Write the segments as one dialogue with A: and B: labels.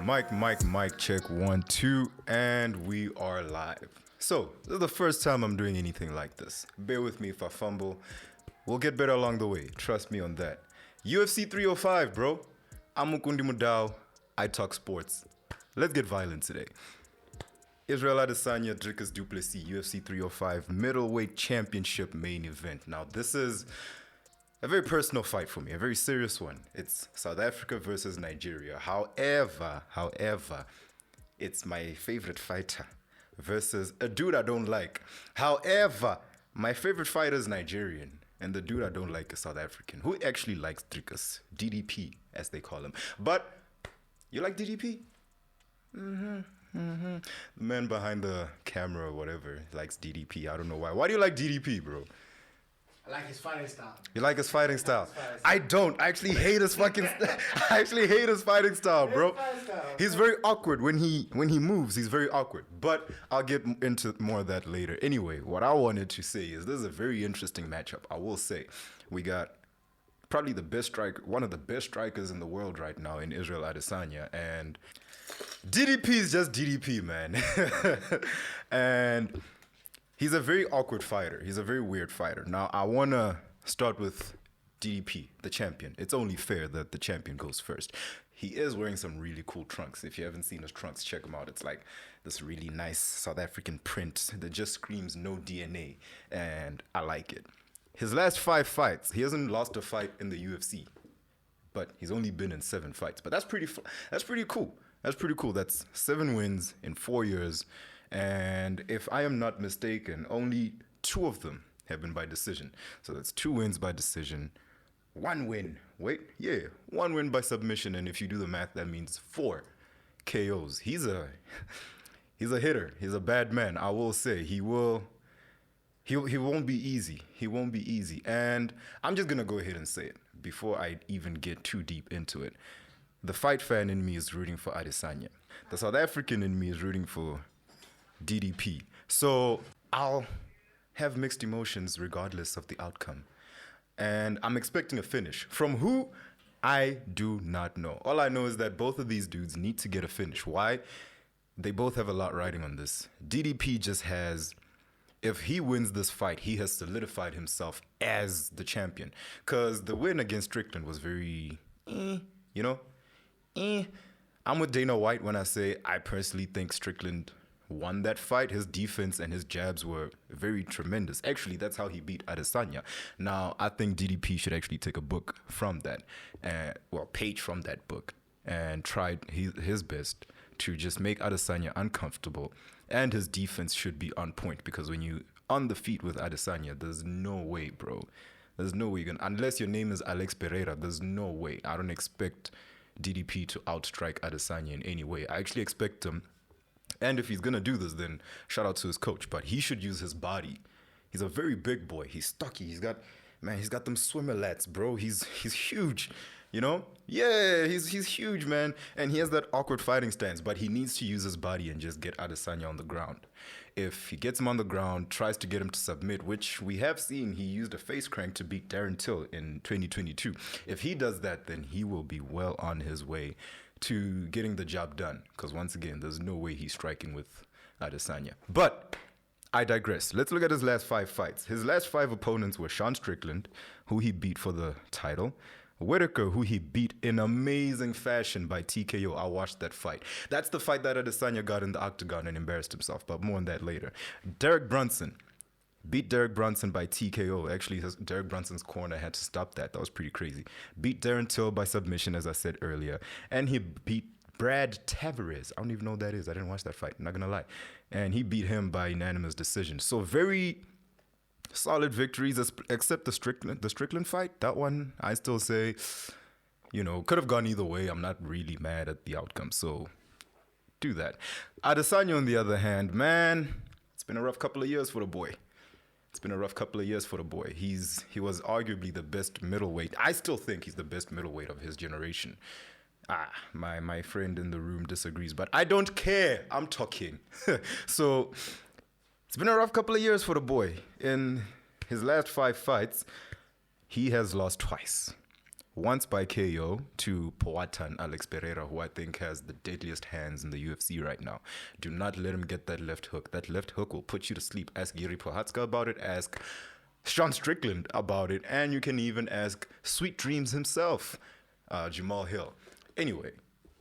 A: Mic, check 1, 2, and we are live. So, this is the first time I'm doing anything like this. Bear with me if I fumble. We'll get better along the way. Trust me on that. UFC 305, bro. I'm Mukundi Mudau. I talk sports. Let's get violent today. Israel Adesanya, du Plessis, UFC 305 middleweight championship main event. Now, this is a very personal fight for me, a very serious one. It's South Africa versus Nigeria. However, it's my favorite fighter versus a dude I don't like. However, my favorite fighter is Nigerian, and the dude I don't like is South African, who actually likes Drikas, DDP, as they call him. But, you like DDP? The man behind the camera or whatever likes DDP. I don't know why. Why do you like DDP, bro?
B: I like his fighting style.
A: You like his fighting style? I don't. I actually hate his fucking. I actually hate his fighting style, bro. He's very awkward when he moves. He's very awkward. But I'll get into more of that later. Anyway, what I wanted to say is this is a very interesting matchup. I will say, we got probably the best striker, one of the best strikers in the world right now in Israel Adesanya, and DDP is just DDP, man. And he's a very awkward fighter. He's a very weird fighter. Now, I want to start with DDP, the champion. It's only fair that the champion goes first. He is wearing some really cool trunks. If you haven't seen his trunks, check them out. It's like this really nice South African print that just screams no DNA, and I like it. His last 5 fights, he hasn't lost a fight in the UFC, but he's only been in 7 fights. But that's pretty cool. That's pretty cool. That's 7 wins in 4 years. And if I am not mistaken, only 2 of them have been by decision. So that's 2 wins by decision, 1 win. 1 win by submission. And if you do the math, that means 4 KOs. He's a hitter. He's a bad man. I will say he won't be easy. He won't be easy. And I'm just gonna go ahead and say it before I even get too deep into it. The fight fan in me is rooting for Adesanya. The South African in me is rooting for DDP. So I'll have mixed emotions regardless of the outcome. And I'm expecting a finish. From who? I do not know. All I know is that both of these dudes need to get a finish. Why? They both have a lot riding on this. DDP just has, if he wins this fight, he has solidified himself as the champion. Because the win against Strickland was very, I'm with Dana White when I say I personally think Strickland won that fight. His defense and his jabs were very tremendous. Actually, that's how he beat Adesanya. Now, I think DDP should actually take a book from that, page from that book, and try his best to just make Adesanya uncomfortable. And his defense should be on point, because when you on the feet with Adesanya, there's no way, bro. There's no way you're gonna, unless your name is Alex Pereira, there's no way. I don't expect DDP to outstrike Adesanya in any way. I actually expect him, and if he's gonna do this, then shout out to his coach, but he should use his body. He's a very big boy. He's stocky. He's got them swimmer lats, bro. He's huge, you know? Yeah, he's huge, man. And he has that awkward fighting stance, but he needs to use his body and just get Adesanya on the ground. If he gets him on the ground, tries to get him to submit, which we have seen, he used a face crank to beat Darren Till in 2022. If he does that, then he will be well on his way to getting the job done. Because once again, there's no way he's striking with Adesanya. But I digress. Let's look at his last 5 fights. His last 5 opponents were Sean Strickland, who he beat for the title. Whitaker, who he beat in amazing fashion by TKO. I watched that fight. That's the fight that Adesanya got in the octagon and embarrassed himself, but more on that later. Derek Brunson. Beat Derek Brunson by TKO. Actually, Derek Brunson's corner had to stop that. That was pretty crazy. Beat Darren Till by submission, as I said earlier. And he beat Brad Tavares. I don't even know who that is. I didn't watch that fight. I'm not going to lie. And he beat him by unanimous decision. So very solid victories, except the Strickland fight. That one, I still say, could have gone either way. I'm not really mad at the outcome. So do that. Adesanya, on the other hand, man, it's been a rough couple of years for the boy. He was arguably the best middleweight. I still think he's the best middleweight of his generation. My friend in the room disagrees, but I don't care. I'm talking. So it's been a rough couple of years for the boy. In his last 5 fights, he has lost twice. once by KO to Poatan Alex Pereira, who I think has the deadliest hands in the UFC right now. Do not let him get that left hook. That left hook will put you to sleep. Ask Giri Prohatska about it. Ask Sean Strickland about it. And you can even ask Sweet Dreams himself, Jamal Hill. Anyway,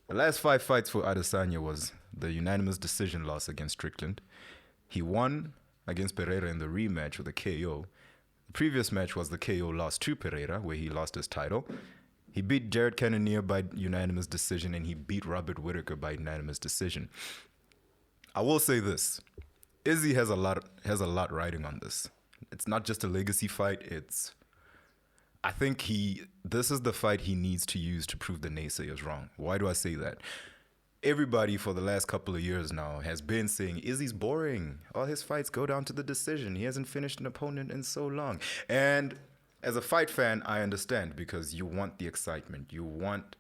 A: the last 5 fights for Adesanya was the unanimous decision loss against Strickland. He won against Pereira in the rematch with a KO. The previous match was the KO loss to Pereira, where he lost his title. He beat Jared Cannonier by unanimous decision, and he beat Robert Whittaker by unanimous decision. I will say this: Izzy has a lot riding on this. It's not just a legacy fight. I think this is the fight he needs to use to prove the naysayers wrong. Why do I say that? Everybody for the last couple of years now has been saying Izzy's boring. All his fights go down to the decision. He hasn't finished an opponent in so long. And as a fight fan, I understand, because you want the excitement. You want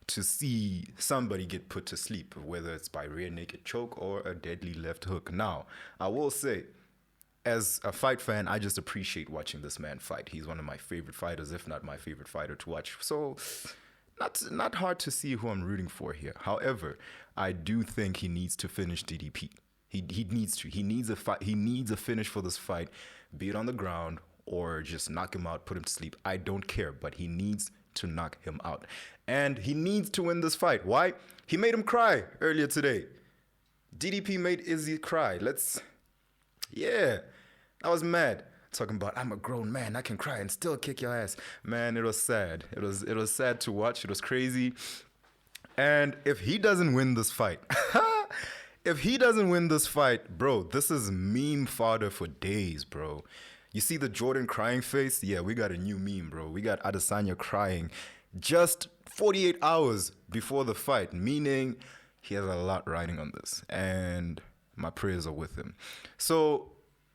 A: to see somebody get put to sleep, whether it's by rear naked choke or a deadly left hook. Now, I will say, as a fight fan, I just appreciate watching this man fight. He's one of my favorite fighters, if not my favorite fighter to watch. So not hard to see who I'm rooting for here. However, I do think he needs to finish DDP. He needs to. He needs a fight. He needs a finish for this fight, be it on the ground or just knock him out, put him to sleep. I don't care, but he needs to knock him out. And he needs to win this fight. Why? He made him cry earlier today. DDP made Izzy cry. I was mad. Talking about, I'm a grown man, I can cry and still kick your ass. Man, it was sad. It was sad to watch. It was crazy. And if he doesn't win this fight, bro, this is meme fodder for days, bro. You see the Jordan crying face? Yeah, we got a new meme, bro. We got Adesanya crying just 48 hours before the fight, meaning he has a lot riding on this. And my prayers are with him. So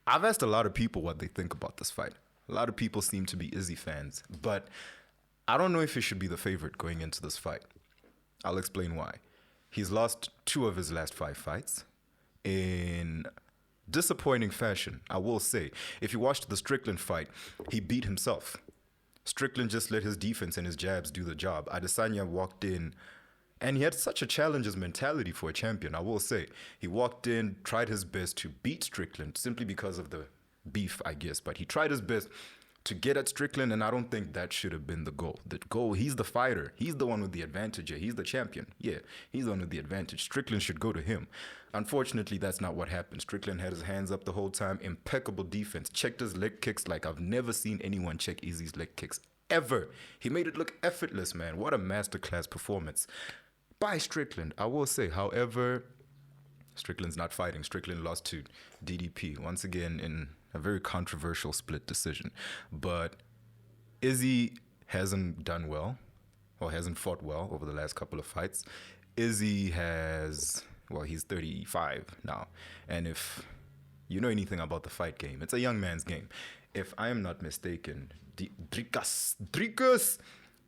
A: I've asked a lot of people what they think about this fight. A lot of people seem to be Izzy fans, but I don't know if he should be the favorite going into this fight. I'll explain why. He's lost 2 of his last 5 fights in disappointing fashion, I will say. If you watched the Strickland fight, he beat himself. Strickland just let his defense and his jabs do the job. Adesanya walked in, and he had such a challenger's mentality for a champion, I will say. He walked in, tried his best to beat Strickland simply because of the beef, I guess. But he tried his best to get at Strickland, and I don't think that should have been the goal. The goal, he's the fighter. He's the one with the advantage here. He's the champion. Yeah, he's the one with the advantage. Strickland should go to him. Unfortunately, that's not what happened. Strickland had his hands up the whole time. Impeccable defense. Checked his leg kicks like I've never seen anyone check Izzy's leg kicks ever. He made it look effortless, man. What a masterclass performance by Strickland, I will say. However, Strickland's not fighting. Strickland lost to DDP once again in a very controversial split decision. But Izzy hasn't done well, or hasn't fought well over the last couple of fights. Izzy he's 35 now. And if you know anything about the fight game, it's a young man's game. If I am not mistaken, Dricus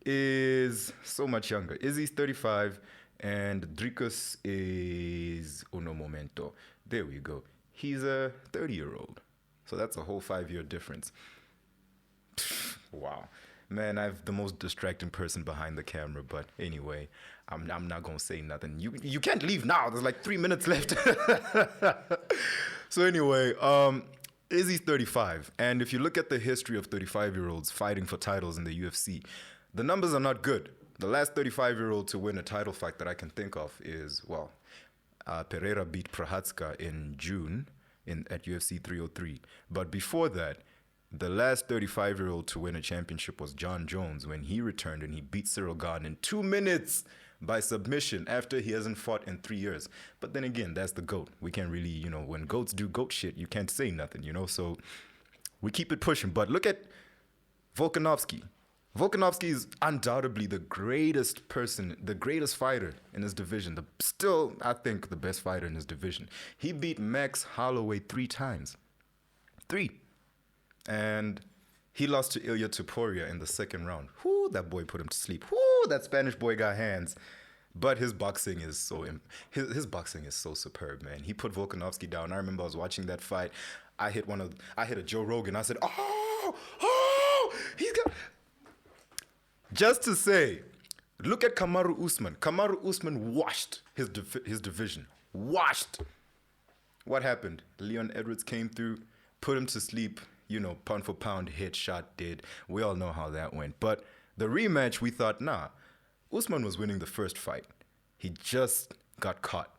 A: is so much younger. Izzy's 35 and Dricus is uno momento. There we go. He's a 30-year-old. So that's a whole 5-year difference. Wow. Man, I'm the most distracting person behind the camera, but anyway, I'm not going to say nothing. You can't leave now. There's like 3 minutes left. So anyway, Izzy's 35. And if you look at the history of 35-year-olds fighting for titles in the UFC, the numbers are not good. The last 35-year-old to win a title fight that I can think of is, Pereira beat Prohatska in June at UFC 303. But before that, the last 35-year-old to win a championship was John Jones when he returned and he beat Cyril Gane in 2 minutes by submission after he hasn't fought in 3 years. But then again, that's the GOAT. We can't really, when goats do goat shit, you can't say nothing, So we keep it pushing. But look at Volkanovski. Volkanovski is undoubtedly the greatest fighter in his division. Still, I think, the best fighter in his division. He beat Max Holloway 3 times. 3. And he lost to Ilya Topuria in the second round. Whoo, that boy put him to sleep. Whoo, that Spanish boy got hands. But his boxing is his boxing is so superb, man. He put Volkanovski down. I remember I was watching that fight. I hit a Joe Rogan. I said, oh, he's got... Just to say, look at Kamaru Usman. Kamaru Usman washed his division. Washed. What happened? Leon Edwards came through, put him to sleep, pound for pound, headshot, dead. We all know how that went. But the rematch, we thought, nah, Usman was winning the first fight. He just got caught.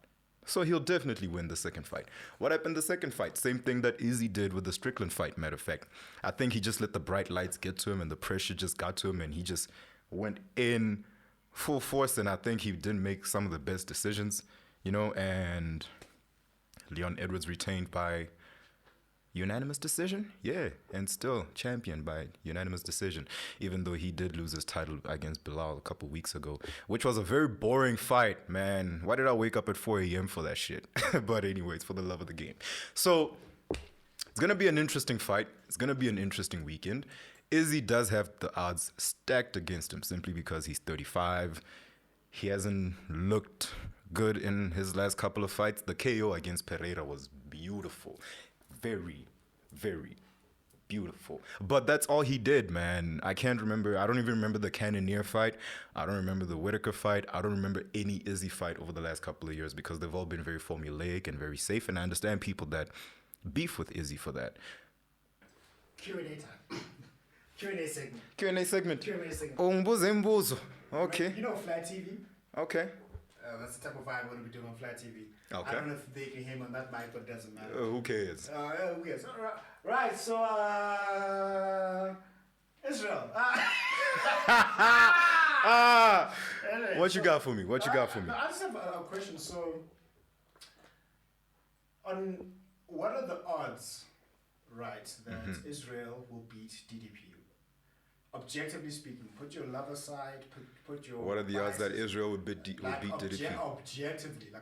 A: So he'll definitely win the second fight. What happened the second fight? Same thing that Izzy did with the Strickland fight, matter of fact. I think he just let the bright lights get to him and the pressure just got to him and he just went in full force, and I think he didn't make some of the best decisions, and Leon Edwards retained by unanimous decision? Yeah, and still championed by unanimous decision, even though he did lose his title against Bilal a couple weeks ago, which was a very boring fight, man. Why did I wake up at 4 a.m. for that shit? But anyways, for the love of the game. So it's going to be an interesting fight. It's going to be an interesting weekend. Izzy does have the odds stacked against him simply because he's 35. He hasn't looked good in his last couple of fights. The KO against Pereira was beautiful. Very, very beautiful. But that's all he did, man. I can't remember. I don't even remember the Cannonier fight. I don't remember the Whitaker fight. I don't remember any Izzy fight over the last couple of years because they've all been very formulaic and very safe. And I understand people that beef with Izzy for that.
B: Q&A time. Q&A segment.
A: Q&A segment.
B: Q&A segment.
A: Umbuzo. Okay.
B: You know Flat TV?
A: Okay.
B: That's the type of vibe we're going to be doing on Flat TV.
A: Okay.
B: I don't know if they can hear me on that mic, but it doesn't matter.
A: Who cares?
B: Who cares? Right, so, Israel. Anyway,
A: What you got for me? What you got for me?
B: I just have a question. So, what are the odds, right, that Israel will beat DDP? Objectively speaking, put your love aside, put your...
A: What are the odds that Israel would beat DDP?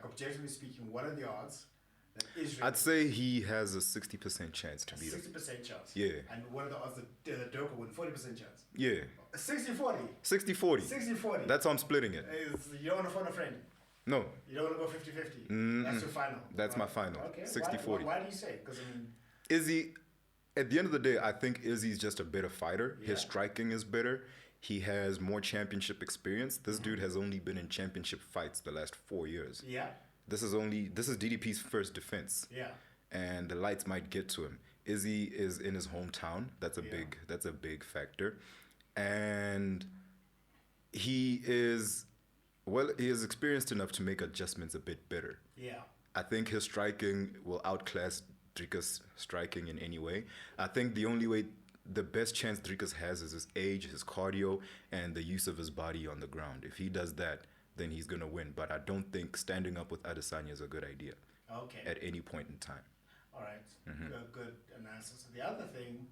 B: Objectively speaking, what are the odds that Israel...
A: I'd say he has a 60% chance to beat him.
B: 60% chance?
A: Yeah.
B: And what are the odds that Doka win? 40% chance?
A: Yeah.
B: 60-40?
A: 60-40.
B: 60-40.
A: That's how I'm splitting it.
B: You don't want to phone a friend?
A: No.
B: You don't want to go 50-50? That's your final?
A: That's my final.
B: Okay.
A: 60-40.
B: Why do you say? Because,
A: Izzy... At the end of the day, I think Izzy's just a better fighter.
B: Yeah.
A: His striking is better. He has more championship experience. This dude has only been in championship fights the last 4 years.
B: Yeah.
A: This is DDP's first defense.
B: Yeah.
A: And the lights might get to him. Izzy is in his hometown. That's a big factor. And he is experienced enough to make adjustments a bit better.
B: Yeah.
A: I think his striking will outclass Dricus striking in any way. I think the best chance Dricus has is his age, his cardio, and the use of his body on the ground. If he does that, then he's going to win. But I don't think standing up with Adesanya is a good idea.
B: Okay.
A: At any point in time.
B: All right. Good analysis. The other thing,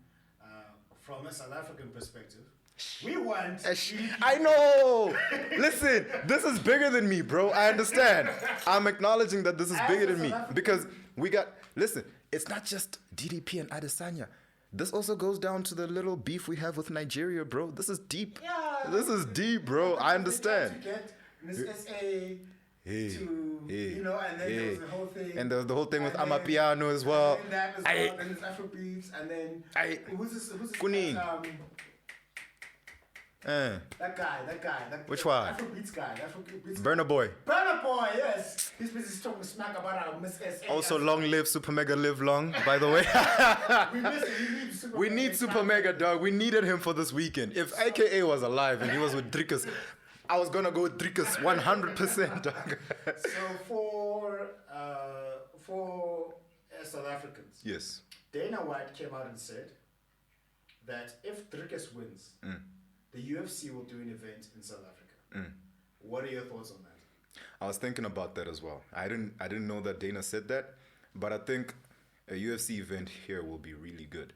B: from a South African perspective, we want...
A: I know! Listen, this is bigger than me, bro. I understand. I'm acknowledging that this is bigger than me. Because we got... Listen, it's not just DDP and Adesanya. This also goes down to the little beef we have with Nigeria, bro. This is deep.
B: Yeah.
A: This is deep, bro. I understand.
B: To get Miss SA and then there was the whole thing.
A: And there was the whole thing with Amapiano as well.
B: And that as well. And there's Afrobeats. And then... Who's this
A: Kuning.
B: That guy.
A: Which one?
B: Afrobeats guy. Afrobeats
A: Burna Boy.
B: Burna Boy, yes. He's busy talking smack about Miss SA.
A: Also, long live Super Mega live long, by the way. We need Super Mega, dog. We needed him for this weekend. If AKA was alive and he was with Dricus, I was going to go with Dricus 100%, dog.
B: So for South Africans,
A: yes,
B: Dana White came out and said that if Dricus wins, the UFC will do an event in South Africa. What are your thoughts on that?
A: I was thinking about that as well. I didn't know that Dana said that, but I think a UFC event here will be really good.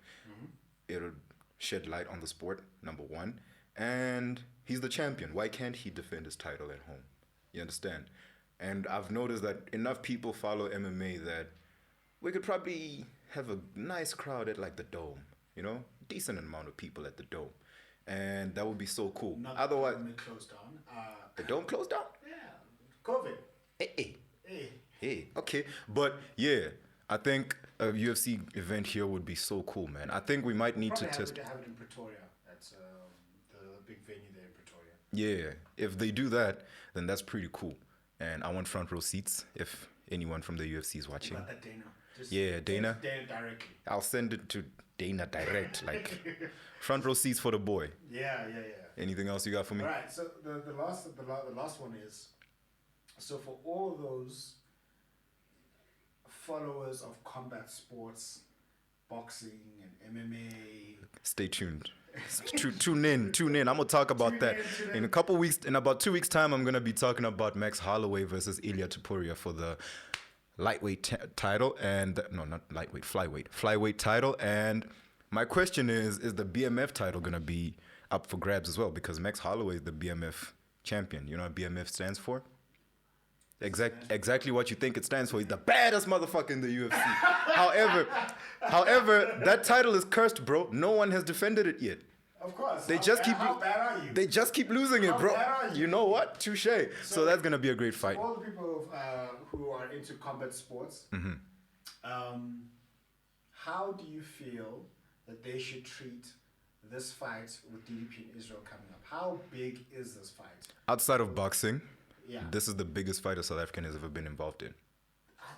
A: It'll shed light on the sport, number one. And he's the champion. Why can't he defend his title at home? You understand? And I've noticed that enough people follow MMA that we could probably have a nice crowd at like the Dome, decent amount of people at the Dome. And that would be so cool. Otherwise,
B: the closed down.
A: The Dome closed down?
B: Yeah, COVID.
A: Hey. Okay, but yeah, I think a UFC event here would be so cool, man. I think we might need to test.
B: Probably have it in Pretoria. That's the big venue there in Pretoria.
A: Yeah, if they do that, then that's pretty cool. And I want front row seats if anyone from the UFC is watching.
B: About that Dana. Just
A: Yeah, Dana.
B: Dana directly.
A: I'll send it to Dana direct, like front row seats for the boy.
B: Yeah.
A: Anything else you got for me?
B: All right. So the last one is, so for all those followers of combat sports, boxing and MMA.
A: Stay tuned. Tune in. I'm gonna talk about that in a couple weeks. In about 2 weeks' time, I'm gonna be talking about Max Holloway versus Ilia Topuria for the lightweight title, and no, not lightweight, flyweight title. And my question is the BMF title gonna be up for grabs as well? Because Max Holloway is the BMF champion. You know what BMF stands for? Exactly what you think it stands for. He's the baddest motherfucker in the UFC. However, that title is cursed, bro. No one has defended it yet.
B: Of course.
A: How
B: bad are you?
A: They just keep losing it, bro.
B: How bad are you?
A: You know what? Touche. So that's gonna be a great fight.
B: All the people who are into combat sports, how do you feel that they should treat this fight with DDP and Israel coming up? How big is this fight?
A: Outside of boxing,
B: Yeah.
A: this is the biggest fight a South African has ever been involved in.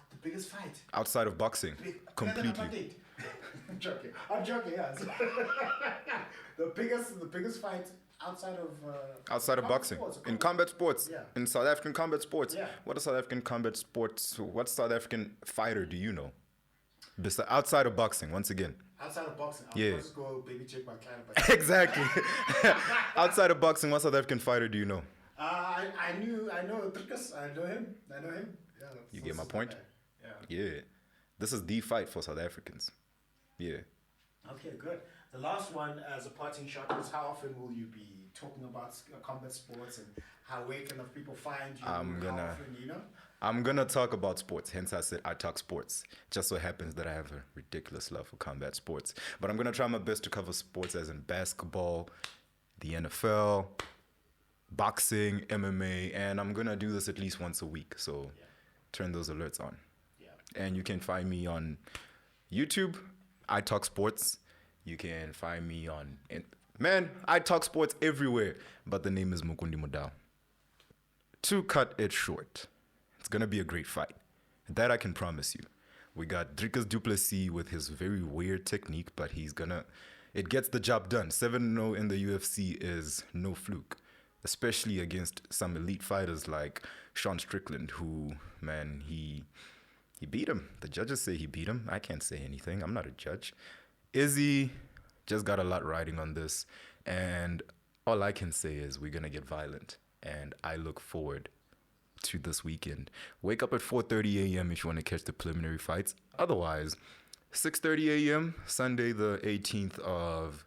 B: The biggest fight.
A: Outside of boxing, completely.
B: I'm joking. Yeah. the biggest fight outside of
A: boxing, in combat sports,
B: Yeah.
A: in South African combat sports.
B: Yeah.
A: What South African combat sports? What South African fighter do you know? Outside of boxing, once again.
B: Outside of boxing,
A: Yeah.
B: Let's go baby check my client. But
A: Exactly. Outside of boxing, what South African fighter do you know?
B: I know Trikas. I know him. Yeah.
A: You get my point?
B: Yeah.
A: Yeah. This is the fight for South Africans. Yeah.
B: Okay, good. The last one, as a parting shot, is how often will you be talking about combat sports and where can people find you?
A: I'm gonna-
B: How often, you know?
A: I'm going to talk about sports. Hence, I said I talk sports. Just so happens that I have a ridiculous love for combat sports. But I'm going to try my best to cover sports as in basketball, the NFL, boxing, MMA, and I'm going to do this at least once a week. So turn those alerts on.
B: Yeah.
A: And you can find me on YouTube, I Talk Sports. You can find me on... I talk sports everywhere, but the name is Mukundi Modao. To cut it short, it's going to be a great fight. That I can promise you. We got Dricus du Plessis with his very weird technique, but it gets the job done. 7-0 in the UFC is no fluke, especially against some elite fighters like Sean Strickland, who, man, he beat him. The judges say he beat him. I can't say anything. I'm not a judge. Izzy just got a lot riding on this, and all I can say is we're going to get violent, and I look forward to this weekend. Wake up at 4:30 a.m. if you want to catch the preliminary fights. Otherwise, 6:30 a.m. Sunday the 18th of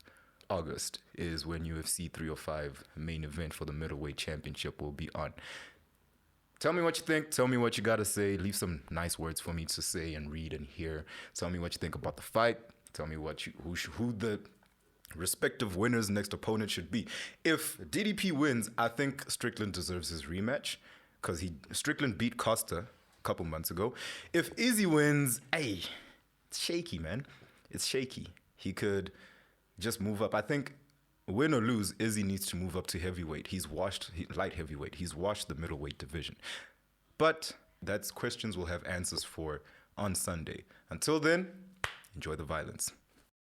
A: August is when UFC 305 main event for the middleweight championship will be on. Tell me what you think. Tell me what you got to say. Leave some nice words for me to say and read and hear. Tell me what you think about the fight. Tell me who the respective winners' next opponent should be. If DDP wins, I think Strickland deserves his rematch because Strickland beat Costa a couple months ago. If Izzy wins, it's shaky, man. It's shaky. He could just move up. I think win or lose, Izzy needs to move up to heavyweight. Light heavyweight. He's washed the middleweight division. But that's questions we'll have answers for on Sunday. Until then, enjoy the violence.